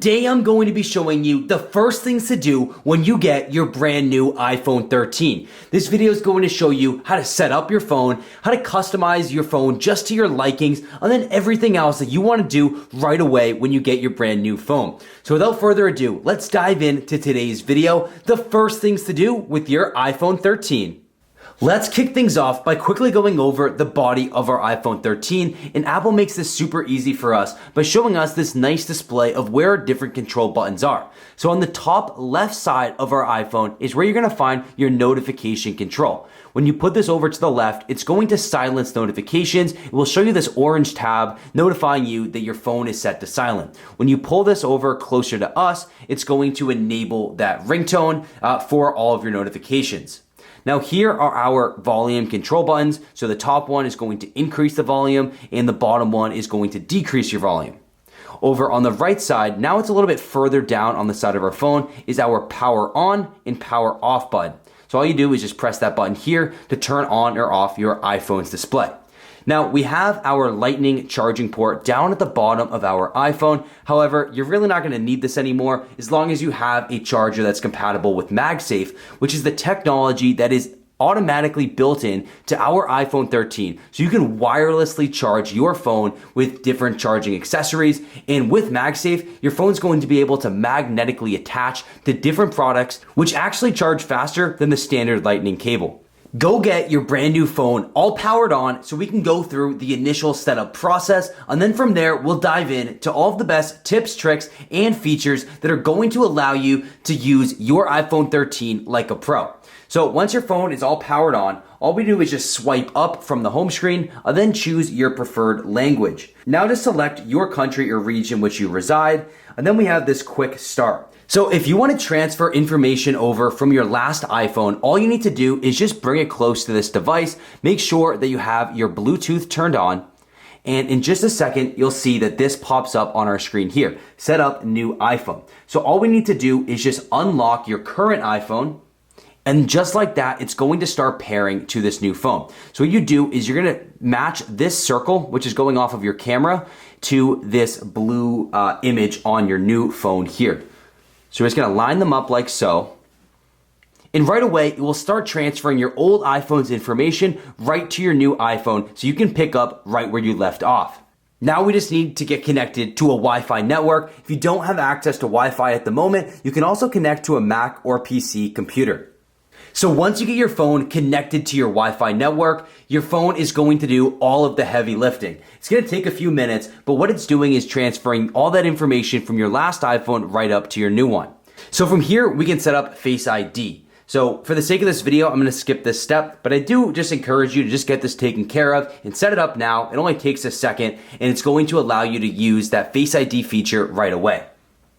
today I'm going to be showing you the first things to do when you get your brand new iPhone 13. This video is going to show you how to set up your phone, how to customize your phone just to your likings, and then everything else that you want to do right away when you get your brand new phone. So without further ado, let's dive into today's video, the first things to do with your iPhone 13. Let's kick things off by quickly going over the body of our iPhone 13, and Apple makes this super easy for us by showing us this nice display of where our different control buttons are. So on the top left side of our iPhone is where you're going to find your notification control. When you put this over to the left, it's going to silence notifications. It will show you this orange tab notifying you that your phone is set to silent. When you pull this over closer to us, it's going to enable that ringtone for all of your notifications. Now here are our volume control buttons. So the top one is going to increase the volume and the bottom one is going to decrease your volume. Over on the right side, now it's a little bit further down on the side of our phone, is our power on and power off button. So all you do is just press that button here to turn on or off your iPhone's display. Now we have our lightning charging port down at the bottom of our iPhone. However, you're really not going to need this anymore as long as you have a charger that's compatible with MagSafe, which is the technology that is automatically built in to our iPhone 13. So you can wirelessly charge your phone with different charging accessories. And with MagSafe, your phone's going to be able to magnetically attach to different products, which actually charge faster than the standard lightning cable. Go get your brand new phone all powered on so we can go through the initial setup process, and then from there we'll dive in to all of the best tips, tricks, and features that are going to allow you to use your iPhone 13 like a pro. So once your phone is all powered on, all we do is just swipe up from the home screen and then choose your preferred language. Now just select your country or region which you reside, and then we have this quick start. So if you want to transfer information over from your last iPhone, all you need to do is just bring it close to this device. Make sure that you have your Bluetooth turned on. And in just a second, you'll see that this pops up on our screen here. Set up new iPhone. So all we need to do is just unlock your current iPhone. And just like that, it's going to start pairing to this new phone. So what you do is you're going to match this circle, which is going off of your camera, to this blue image on your new phone here. So we're just gonna line them up like so. And right away, it will start transferring your old iPhone's information right to your new iPhone so you can pick up right where you left off. Now we just need to get connected to a Wi-Fi network. If you don't have access to Wi-Fi at the moment, you can also connect to a Mac or PC computer. So once you get your phone connected to your Wi-Fi network, your phone is going to do all of the heavy lifting. It's going to take a few minutes, but what it's doing is transferring all that information from your last iPhone right up to your new one. So from here, we can set up Face ID. So for the sake of this video, I'm going to skip this step, but I do just encourage you to just get this taken care of and set it up now. It only takes a second, and it's going to allow you to use that Face ID feature right away.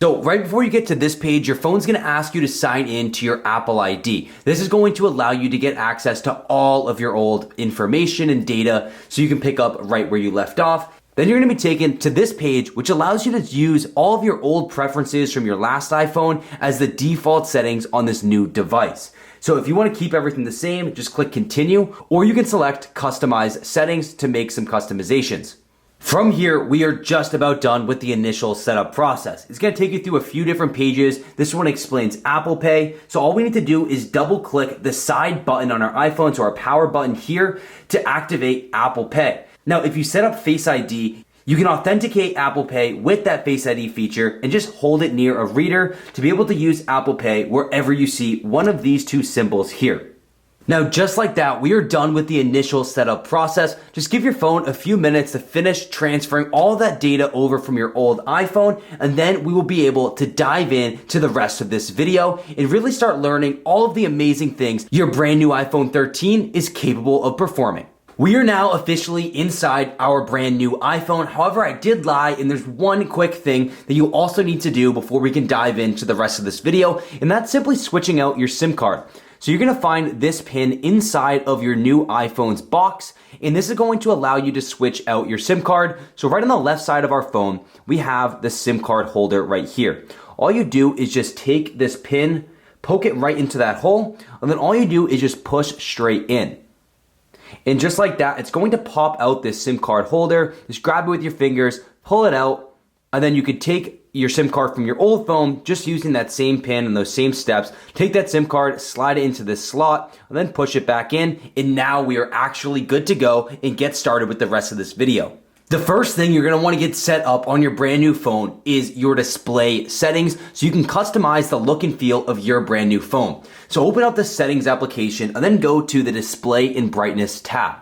So right before you get to this page, your phone's going to ask you to sign in to your Apple ID. This is going to allow you to get access to all of your old information and data so you can pick up right where you left off. Then you're going to be taken to this page, which allows you to use all of your old preferences from your last iPhone as the default settings on this new device. So if you want to keep everything the same, just click continue, or you can select customize settings to make some customizations. From here, we are just about done with the initial setup process. It's going to take you through a few different pages. This one explains Apple Pay. So all we need to do is double click the side button on our iPhone, so our power button here, to activate Apple Pay. Now, if you set up Face ID, you can authenticate Apple Pay with that Face ID feature and just hold it near a reader to be able to use Apple Pay wherever you see one of these two symbols here. Now, just like that, we are done with the initial setup process. Just give your phone a few minutes to finish transferring all that data over from your old iPhone, and then we will be able to dive in to the rest of this video and really start learning all of the amazing things your brand new iPhone 13 is capable of performing. We are now officially inside our brand new iPhone. However, I did lie, and there's one quick thing that you also need to do before we can dive into the rest of this video, and that's simply switching out your SIM card. So you're going to find this pin inside of your new iPhone's box, and this is going to allow you to switch out your SIM card. So right on the left side of our phone, we have the SIM card holder right here. All you do is just take this pin, poke it right into that hole, and then all you do is just push straight in. And just like that, it's going to pop out this SIM card holder. Just grab it with your fingers, pull it out, And then you could take your SIM card from your old phone, just using that same pin and those same steps. Take that SIM card, slide it into this slot, and then push it back in. And now we are actually good to go and get started with the rest of this video. The first thing you're going to want to get set up on your brand new phone is your display settings, so you can customize the look and feel of your brand new phone. So open up the settings application and then go to the display and brightness tab.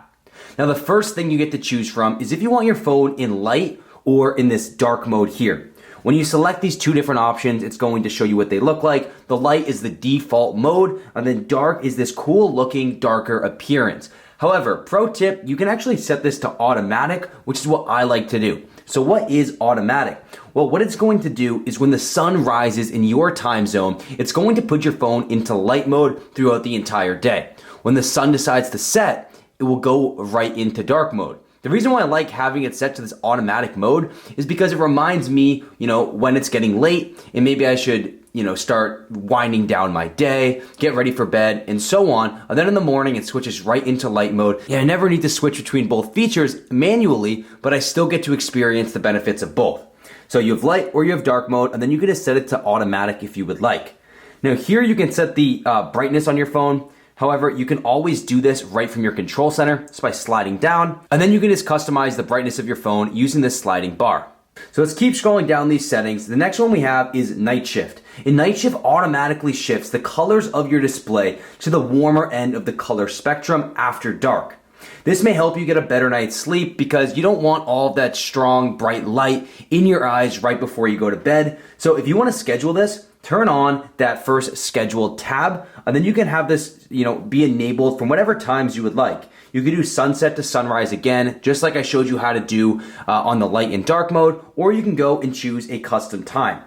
Now the first thing you get to choose from is if you want your phone in light or in this dark mode here. When you select these two different options, it's going to show you what they look like. The light is the default mode, and then dark is this cool looking darker appearance. However, pro tip, you can actually set this to automatic, which is what I like to do. So what is automatic? Well, what it's going to do is when the sun rises in your time zone, it's going to put your phone into light mode throughout the entire day. When the sun decides to set, it will go right into dark mode. The reason why I like having it set to this automatic mode is because it reminds me, when it's getting late and maybe I should, start winding down my day, get ready for bed, and so on. And then in the morning, it switches right into light mode. Yeah, I never need to switch between both features manually, but I still get to experience the benefits of both. So you have light or you have dark mode, and then you can just set it to automatic if you would like. Now here you can set the brightness on your phone. However, you can always do this right from your control center, just by sliding down, and then you can just customize the brightness of your phone using this sliding bar. So let's keep scrolling down these settings. The next one we have is night shift. And night shift automatically shifts the colors of your display to the warmer end of the color spectrum after dark. This may help you get a better night's sleep because you don't want all of that strong, bright light in your eyes right before you go to bed. So if you want to schedule this, turn on that first scheduled tab, and then you can have this, be enabled from whatever times you would like. You can do sunset to sunrise again, just like I showed you how to do on the light and dark mode, or you can go and choose a custom time.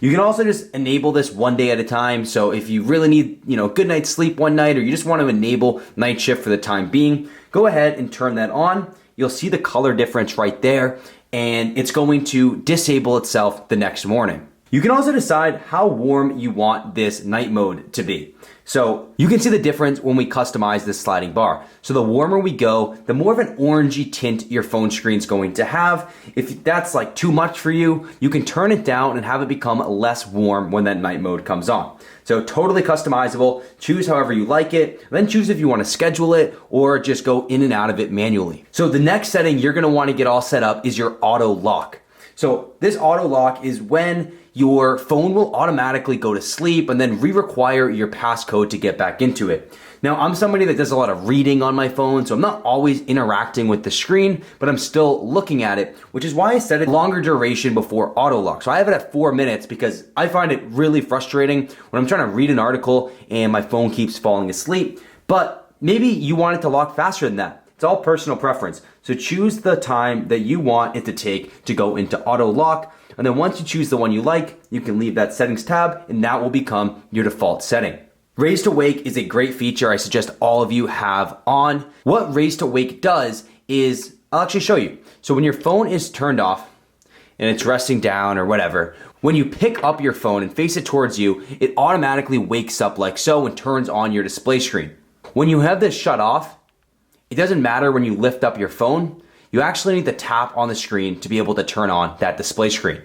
You can also just enable this one day at a time. So if you really need, good night's sleep one night, or you just want to enable night shift for the time being, go ahead and turn that on. You'll see the color difference right there, and it's going to disable itself the next morning. You can also decide how warm you want this night mode to be. So you can see the difference when we customize this sliding bar. So the warmer we go, the more of an orangey tint your phone screen is going to have. If that's like too much for you, you can turn it down and have it become less warm when that night mode comes on. So totally customizable. Choose however you like it, then choose if you want to schedule it or just go in and out of it manually. So the next setting you're going to want to get all set up is your auto lock. So this auto lock is when your phone will automatically go to sleep and then re-require your passcode to get back into it. Now, I'm somebody that does a lot of reading on my phone, so I'm not always interacting with the screen, but I'm still looking at it, which is why I set it longer duration before auto lock. So I have it at 4 minutes because I find it really frustrating when I'm trying to read an article and my phone keeps falling asleep. But maybe you want it to lock faster than that. It's all personal preference. So choose the time that you want it to take to go into auto lock. And then once you choose the one you like, you can leave that settings tab and that will become your default setting. Raise to wake is a great feature I suggest all of you have on. What raise to wake does is, I'll actually show you. So when your phone is turned off and it's resting down or whatever, when you pick up your phone and face it towards you, it automatically wakes up like so and turns on your display screen. When you have this shut off, it doesn't matter when you lift up your phone, you actually need to tap on the screen to be able to turn on that display screen.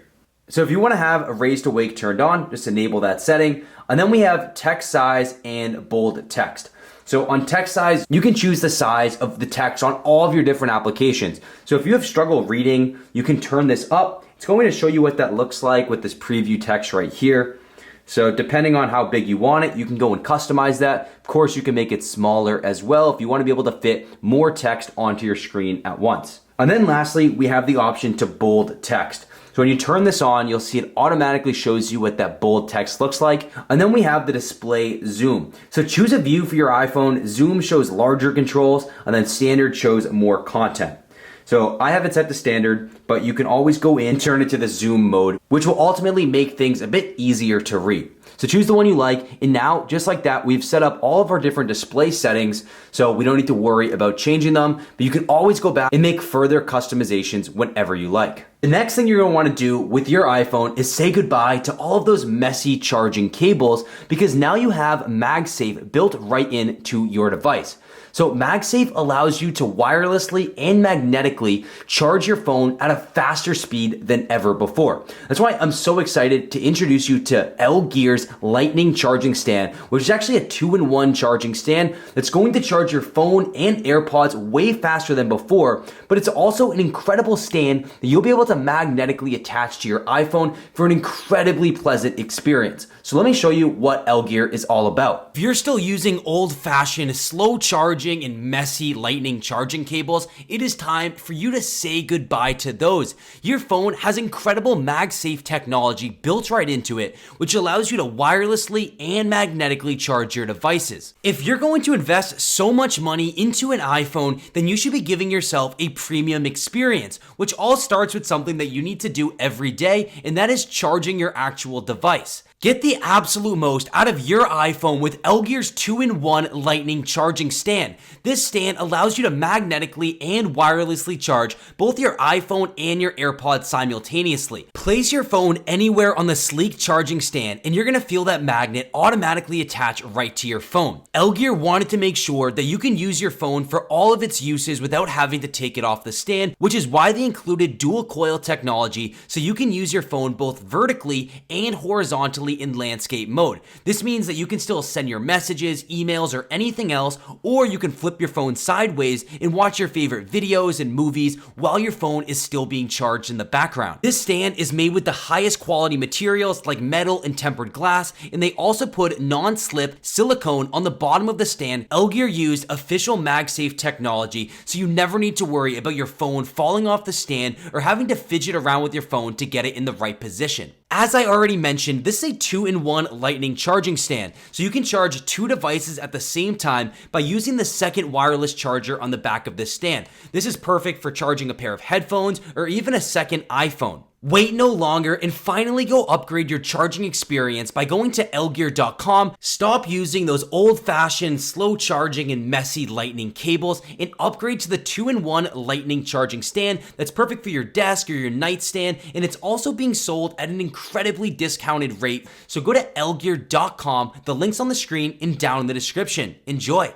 So if you want to have a raise to wake turned on, just enable that setting. And then we have text size and bold text. So on text size, you can choose the size of the text on all of your different applications. So if you have struggle reading, you can turn this up. It's going to show you what that looks like with this preview text right here. So depending on how big you want it, you can go and customize that. Of course, you can make it smaller as well if you want to be able to fit more text onto your screen at once. And then lastly, we have the option to bold text. So when you turn this on, you'll see it automatically shows you what that bold text looks like. And then we have the display zoom. So choose a view for your iPhone. Zoom shows larger controls, and then standard shows more content. So I have it set to standard, but you can always go in and turn it to the zoom mode, which will ultimately make things a bit easier to read. So choose the one you like, and now, just like that, we've set up all of our different display settings, so we don't need to worry about changing them, but you can always go back and make further customizations whenever you like. The next thing you're going to want to do with your iPhone is say goodbye to all of those messy charging cables, because now you have MagSafe built right into your device. So MagSafe allows you to wirelessly and magnetically charge your phone at a a faster speed than ever before. That's why I'm so excited to introduce you to Gear's Lightning Charging Stand, which is actually a 2-in-1 charging stand that's going to charge your phone and AirPods way faster than before, but it's also an incredible stand that you'll be able to magnetically attach to your iPhone for an incredibly pleasant experience. So let me show you what Gear is all about. If you're still using old-fashioned, slow charging and messy lightning charging cables, it is time for you to say goodbye to those. Your phone has incredible MagSafe technology built right into it, which allows you to wirelessly and magnetically charge your devices. If you're going to invest so much money into an iPhone, then you should be giving yourself a premium experience, which all starts with something that you need to do every day, and that is charging your actual device. Get the absolute most out of your iPhone with Gear's 2-in-1 lightning charging stand. This stand allows you to magnetically and wirelessly charge both your iPhone and your AirPods simultaneously. Place your phone anywhere on the sleek charging stand and you're going to feel that magnet automatically attach right to your phone. Gear wanted to make sure that you can use your phone for all of its uses without having to take it off the stand, which is why they included dual coil technology so you can use your phone both vertically and horizontally in landscape mode. This means that you can still send your messages, emails, or anything else, or you can flip your phone sideways and watch your favorite videos and movies while your phone is still being charged in the background. This stand is made with the highest quality materials like metal and tempered glass, and they also put non-slip silicone on the bottom of the stand. Gear used official MagSafe technology, so you never need to worry about your phone falling off the stand or having to fidget around with your phone to get it in the right position. As I already mentioned, this is a 2-in-1 lightning charging stand, so you can charge two devices at the same time by using the second wireless charger on the back of this stand. This is perfect for charging a pair of headphones or even a second iPhone. Wait no longer and finally go upgrade your charging experience by going to elgear.com. Stop using those old-fashioned, slow charging and messy lightning cables and upgrade to the 2-in-1 lightning charging stand that's perfect for your desk or your nightstand, and it's also being sold at an incredibly discounted rate. So go to elgear.com. The link's on the screen and down in the description. Enjoy.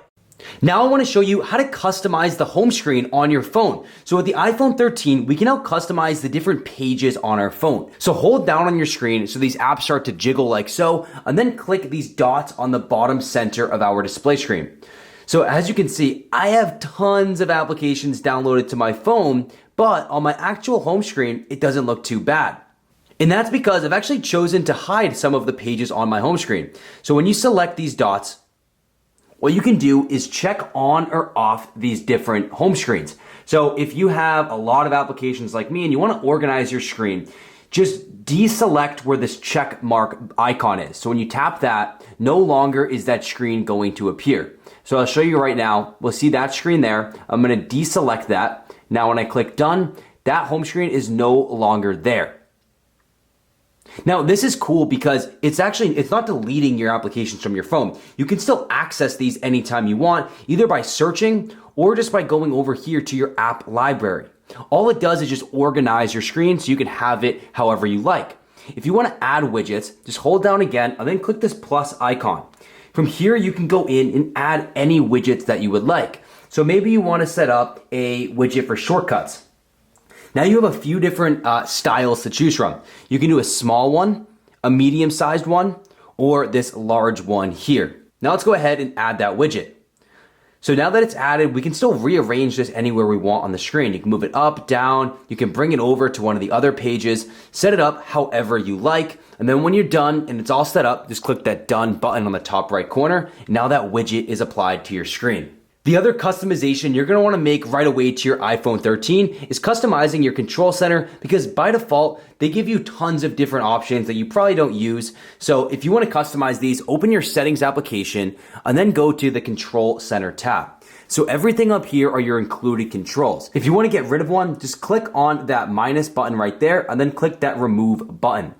Now I want to show you how to customize the home screen on your phone. So with the iPhone 13, we can now customize the different pages on our phone. So hold down on your screen so these apps start to jiggle like so, and then click these dots on the bottom center of our display screen. So as you can see, I have tons of applications downloaded to my phone, but on my actual home screen, it doesn't look too bad. And that's because I've actually chosen to hide some of the pages on my home screen. So when you select these dots, what you can do is check on or off these different home screens. So if you have a lot of applications like me and you want to organize your screen, just deselect where this check mark icon is. So when you tap that, no longer is that screen going to appear. So I'll show you right now. We'll see that screen there. I'm going to deselect that. Now when I click done, that home screen is no longer there. Now, this is cool because it's not deleting your applications from your phone. You can still access these anytime you want, either by searching or just by going over here to your app library. All it does is just organize your screen so you can have it however you like. If you want to add widgets, just hold down again and then click this plus icon. From here, you can go in and add any widgets that you would like. So maybe you want to set up a widget for shortcuts. Now you have a few different styles to choose from. You can do a small one, a medium-sized one, or this large one here. Now let's go ahead and add that widget. So now that it's added, we can still rearrange this anywhere we want on the screen. You can move it up, down, you can bring it over to one of the other pages, set it up however you like, and then when you're done and it's all set up, just click that done button on the top right corner. And now that widget is applied to your screen. The other customization you're going to want to make right away to your iPhone 13 is customizing your control center, because by default, they give you tons of different options that you probably don't use. So if you want to customize these, open your settings application and then go to the control center tab. So everything up here are your included controls. If you want to get rid of one, just click on that minus button right there and then click that remove button.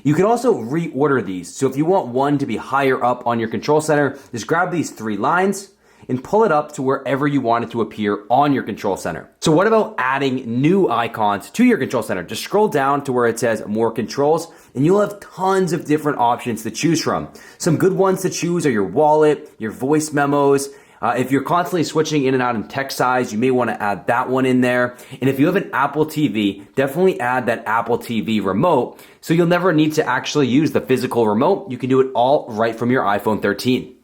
You can also reorder these. So if you want one to be higher up on your control center, just grab these three lines and pull it up to wherever you want it to appear on your control center. So what about adding new icons to your control center? Just scroll down to where it says more controls and you'll have tons of different options to choose from. Some good ones to choose are your wallet, your voice memos, If you're constantly switching in and out in text size, you may want to add that one in there. And if you have an Apple TV, definitely add that Apple TV remote so you'll never need to actually use the physical remote. You can do it all right from your iPhone 13.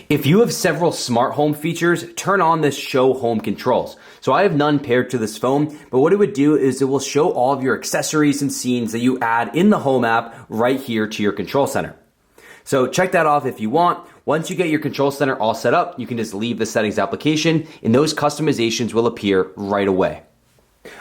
If you have several smart home features, turn on this show home controls. So I have none paired to this phone, but what it would do is it will show all of your accessories and scenes that you add in the home app right here to your control center. So check that off if you want. Once you get your control center all set up, you can just leave the settings application and those customizations will appear right away.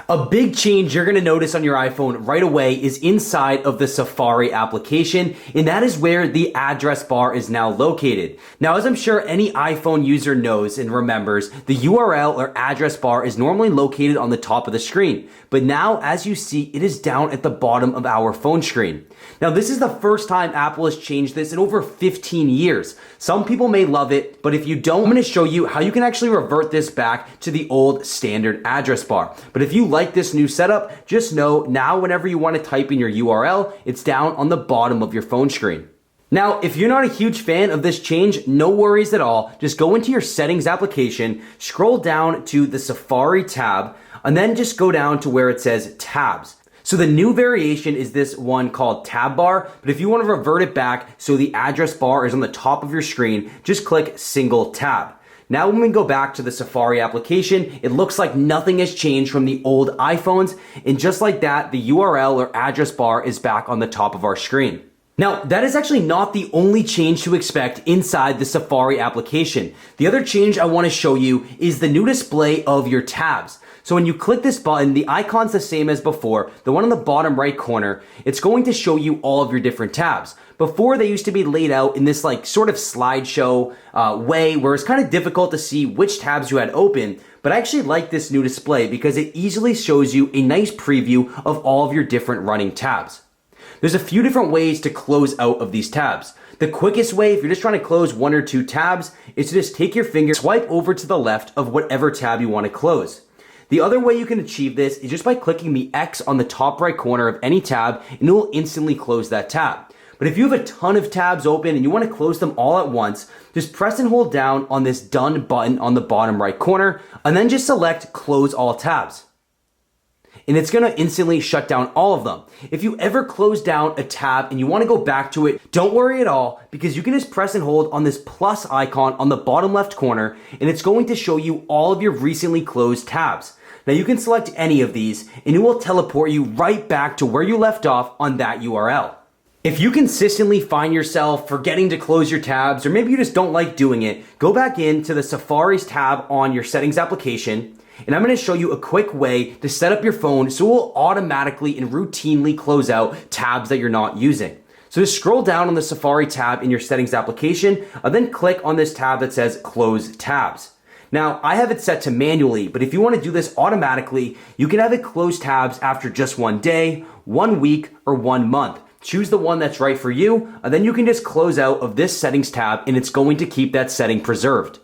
A big change you're going to notice on your iPhone right away is inside of the Safari application, and that is where the address bar is now located. Now, as I'm sure any iPhone user knows and remembers, the URL or address bar is normally located on the top of the screen, but now, as you see, it is down at the bottom of our phone screen. Now, this is the first time Apple has changed this in over 15 years. Some people may love it, but if you don't, I'm going to show you how you can actually revert this back to the old standard address bar. But if you like this new setup, just know now whenever you want to type in your URL, it's down on the bottom of your phone screen. Now, if you're not a huge fan of this change, no worries at all. Just go into your settings application, scroll down to the Safari tab, and then just go down to where it says tabs. So the new variation is this one called tab bar, but if you want to revert it back so the address bar is on the top of your screen, just click single tab. Now when we go back to the Safari application, it looks like nothing has changed from the old iPhones, and just like that, the URL or address bar is back on the top of our screen. Now, that is actually not the only change to expect inside the Safari application. The other change I want to show you is the new display of your tabs. So when you click this button, the icon's the same as before, the one in the bottom right corner. It's going to show you all of your different tabs. Before, they used to be laid out in this like sort of slideshow way where it's kind of difficult to see which tabs you had open, but I actually like this new display because it easily shows you a nice preview of all of your different running tabs. There's a few different ways to close out of these tabs. The quickest way, if you're just trying to close one or two tabs, is to just take your finger, swipe over to the left of whatever tab you want to close. The other way you can achieve this is just by clicking the X on the top right corner of any tab, and it will instantly close that tab. But if you have a ton of tabs open and you want to close them all at once, just press and hold down on this done button on the bottom right corner, and then just select close all tabs. And it's going to instantly shut down all of them. If you ever close down a tab and you want to go back to it, don't worry at all, because you can just press and hold on this plus icon on the bottom left corner, and it's going to show you all of your recently closed tabs. Now you can select any of these, and it will teleport you right back to where you left off on that URL. If you consistently find yourself forgetting to close your tabs, or maybe you just don't like doing it, go back into the Safari's tab on your settings application, and I'm going to show you a quick way to set up your phone so it will automatically and routinely close out tabs that you're not using. So just scroll down on the Safari tab in your settings application, and then click on this tab that says close tabs. Now, I have it set to manually, but if you want to do this automatically, you can have it close tabs after just 1 day, 1 week, or 1 month. Choose the one that's right for you, and then you can just close out of this settings tab, and it's going to keep that setting preserved.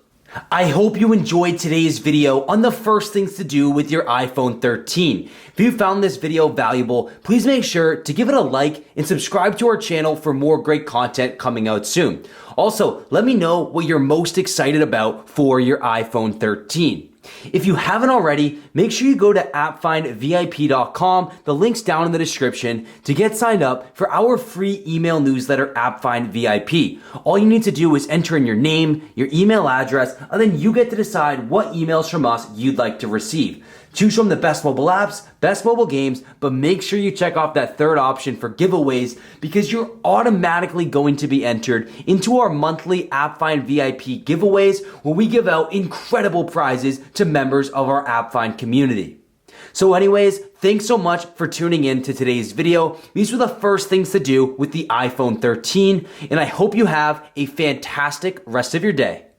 I hope you enjoyed today's video on the first things to do with your iPhone 13. If you found this video valuable, please make sure to give it a like and subscribe to our channel for more great content coming out soon. Also, let me know what you're most excited about for your iPhone 13. If you haven't already, make sure you go to appfindvip.com, the link's down in the description, to get signed up for our free email newsletter, AppFind VIP. All you need to do is enter in your name, your email address, and then you get to decide what emails from us you'd like to receive. Choose from the best mobile apps, best mobile games, but make sure you check off that third option for giveaways, because you're automatically going to be entered into our monthly AppFind VIP giveaways, where we give out incredible prizes to members of our AppFind community. So anyways, thanks so much for tuning in to today's video. These were the first things to do with the iPhone 13, and I hope you have a fantastic rest of your day.